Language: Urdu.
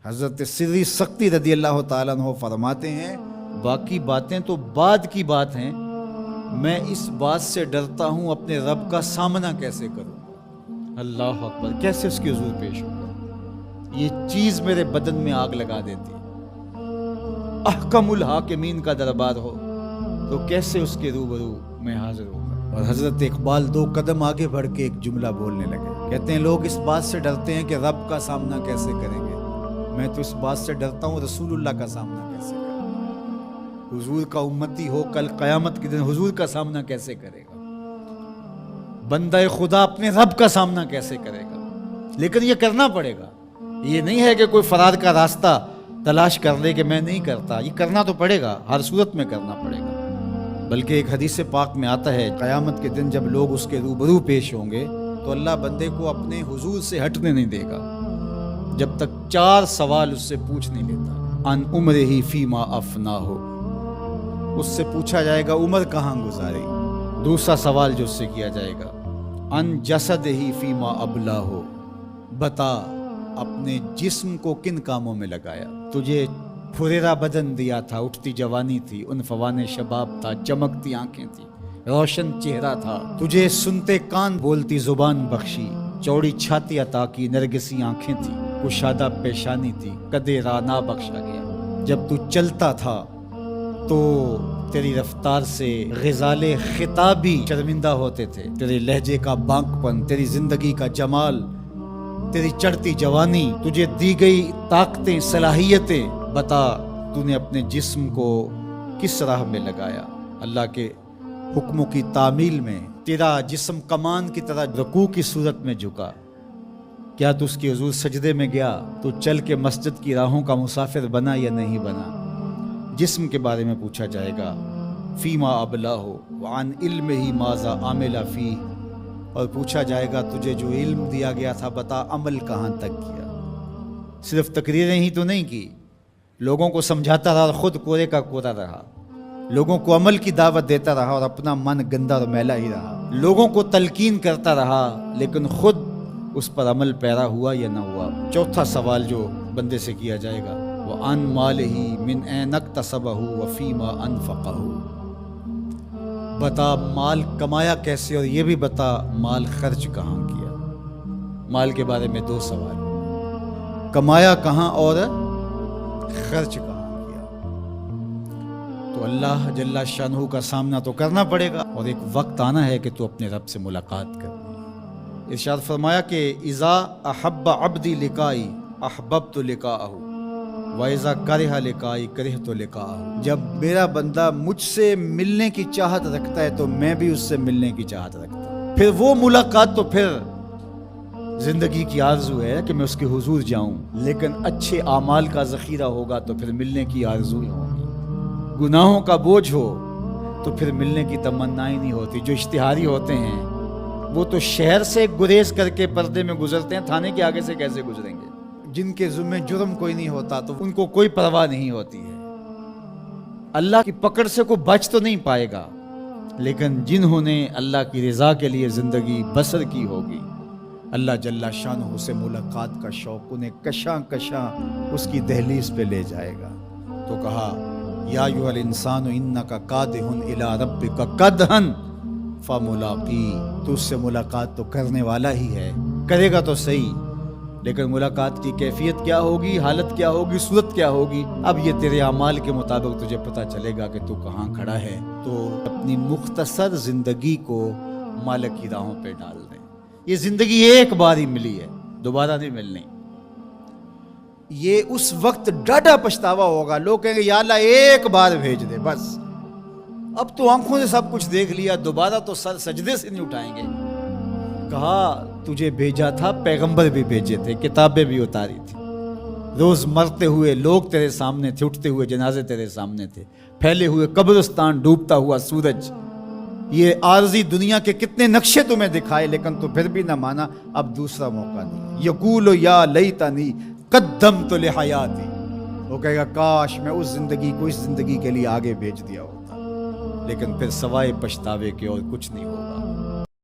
حضرت سری سختی رضی اللہ تعالیٰ عنہ فرماتے ہیں باقی باتیں تو بعد کی بات ہیں، میں اس بات سے ڈرتا ہوں اپنے رب کا سامنا کیسے کروں۔ اللہ اکبر، کیسے اس کے حضور پیش ہوگا، یہ چیز میرے بدن میں آگ لگا دیتی ہے۔ احکم الحاکمین کا دربار ہو تو کیسے اس کے روبرو میں حاضر ہوگا۔ اور حضرت اقبال 2 قدم آگے بڑھ کے ایک جملہ بولنے لگے، کہتے ہیں لوگ اس بات سے ڈرتے ہیں کہ رب کا سامنا کیسے کریں گے، میں تو اس بات سے ڈرتا ہوں رسول اللہ کا سامنا کیسے کریں گے۔ حضور کا امتی ہو کل قیامت کے دن حضور کا سامنا کیسے کرے گا، بندہ خدا اپنے رب کا سامنا کیسے کرے گا۔ لیکن یہ کرنا پڑے گا، یہ نہیں ہے کہ کوئی فرار کا راستہ تلاش کر لے کہ میں نہیں کرتا، یہ کرنا تو پڑے گا، ہر صورت میں کرنا پڑے گا۔ بلکہ ایک حدیث پاک میں آتا ہے قیامت کے دن جب لوگ اس کے روبرو پیش ہوں گے تو اللہ بندے کو اپنے حضور سے ہٹنے نہیں دے گا جب تک 4 سوال اس سے پوچھ نہیں لیتا۔ ان عمرہ فیما افنا ہو، اس سے پوچھا جائے گا عمر کہاں گزاری۔ دوسرا سوال جو اس سے کیا جائے گا ان جسدہ فیما ابلا ہو، بتا اپنے جسم کو کن کاموں میں لگایا، تجھے پھریرا بدن دیا تھا، اٹھتی جوانی تھی، عنفوان شباب تھا، چمکتی آنکھیں تھی، روشن چہرہ تھا، تجھے سنتے کان بولتی زبان بخشی، چوڑی چھاتی عطا کی، نرگسی آنکھیں تھی، کشادہ پیشانی تھی، قدِ رانا بخشا گیا۔ جب تو چلتا تھا تو تیری رفتار سے غزال خطابی شرمندہ ہوتے تھے، تیرے لہجے کا بانک پن، تیری زندگی کا جمال، تیری چڑھتی جوانی، تجھے دی گئی طاقتیں، صلاحیتیں، بتا تو نے اپنے جسم کو کس راہ میں لگایا۔ اللہ کے حکموں کی تعمیل میں تیرا جسم کمان کی طرح رکوع کی صورت میں جھکا، کیا تو اس کے حضور سجدے میں گیا، تو چل کے مسجد کی راہوں کا مسافر بنا یا نہیں بنا۔ جسم کے بارے میں پوچھا جائے گا فیما ابلا ہو وعن علم ہی ماذا عامل فی، اور پوچھا جائے گا تجھے جو علم دیا گیا تھا بتا عمل کہاں تک کیا۔ صرف تقریریں ہی تو نہیں کی، لوگوں کو سمجھاتا رہا اور خود کورے کا کورا رہا، لوگوں کو عمل کی دعوت دیتا رہا اور اپنا من گندا اور میلا ہی رہا، لوگوں کو تلقین کرتا رہا لیکن خود اس پر عمل پیرا ہوا یا نہ ہوا۔ چوتھا سوال جو بندے سے کیا جائے گا وہ ان مالہ من این اکتسبہ وفیما انفقہ، بتا مال کمایا کیسے اور یہ بھی بتا مال خرچ کہاں کیا۔ مال کے بارے میں 2 سوال، کمایا کہاں اور خرچ کہاں کیا۔ تو اللہ جل شانہ کا سامنا تو کرنا پڑے گا اور ایک وقت آنا ہے کہ تو اپنے رب سے ملاقات کر۔ ارشاد فرمایا کہ اذا احب عبدی لقائی احببت لقاءہ وَإِذَا كَرِهَ لِقَائِي كَرِهْتُ لِقَاءَهُ، جب میرا بندہ مجھ سے ملنے کی چاہت رکھتا ہے تو میں بھی اس سے ملنے کی چاہت رکھتا ہوں، پھر وہ ملاقات تو پھر زندگی کی آرزو ہے کہ میں اس کے حضور جاؤں، لیکن اچھے اعمال کا ذخیرہ ہوگا تو پھر ملنے کی آرزو ہی ہوگی۔ گناہوں کا بوجھ ہو تو پھر ملنے کی تمنا ہی نہیں ہوتی۔ جو اشتہاری ہوتے ہیں وہ تو شہر سے گریز کر کے پردے میں گزرتے ہیں، تھانے کے آگے سے کیسے گزریں گے؟ جن کے ذمہ جرم کوئی نہیں ہوتا تو ان کو کوئی پرواہ نہیں ہوتی ہے، اللہ کی پکڑ سے کوئی بچ تو نہیں پائے گا، لیکن جنہوں نے اللہ کی رضا کے لیے زندگی بسر کی ہوگی، اللہ جل شانہ سے ملاقات کا شوق انہیں کشاں کشاں اس کی دہلیز پہ لے جائے گا۔ تو کہا یا ایھا الانسان انک کادح الی ربک کدحا فملاقی، تو اس سے ملاقات تو کرنے والا ہی ہے، کرے گا تو صحیح، لیکن ملاقات کی کیفیت کیا ہوگی، حالت کیا ہوگی، صورت کیا ہوگی، اب یہ تیرے اعمال کے مطابق تجھے پتہ چلے گا کہ تو کہاں کھڑا ہے۔ تو اپنی مختصر زندگی کو مالک کی راہوں پہ ڈال دیں۔ یہ زندگی ایک بار ہی ملی ہے، دوبارہ نہیں ملنی۔ یہ اس وقت ڈاڈا پچھتاوا ہوگا، لوگ کہیں گے یا اللہ ایک بار بھیج دے بس، اب تو آنکھوں سے سب کچھ دیکھ لیا، دوبارہ تو سر سجدے سے نہیں اٹھائیں گے۔ کہا تجھے بھیجا تھا، پیغمبر بھی بھیجے تھے، کتابیں بھی اتاری تھی، روز مرتے ہوئے لوگ تیرے سامنے تھے، اٹھتے ہوئے جنازے تیرے سامنے تھے، پھیلے ہوئے قبرستان، ڈوبتا ہوا سورج، یہ عارضی دنیا کے کتنے نقشے تمہیں دکھائے لیکن تو پھر بھی نہ مانا، اب دوسرا موقع نہیں۔ یقول یا لیتنی قدمت لحیاتی، وہ کہے گا کاش میں اس زندگی کو اس زندگی کے لیے آگے بھیج دیا ہوتا، لیکن پھر سوائے پچھتاوے کے اور کچھ نہیں ہوگا۔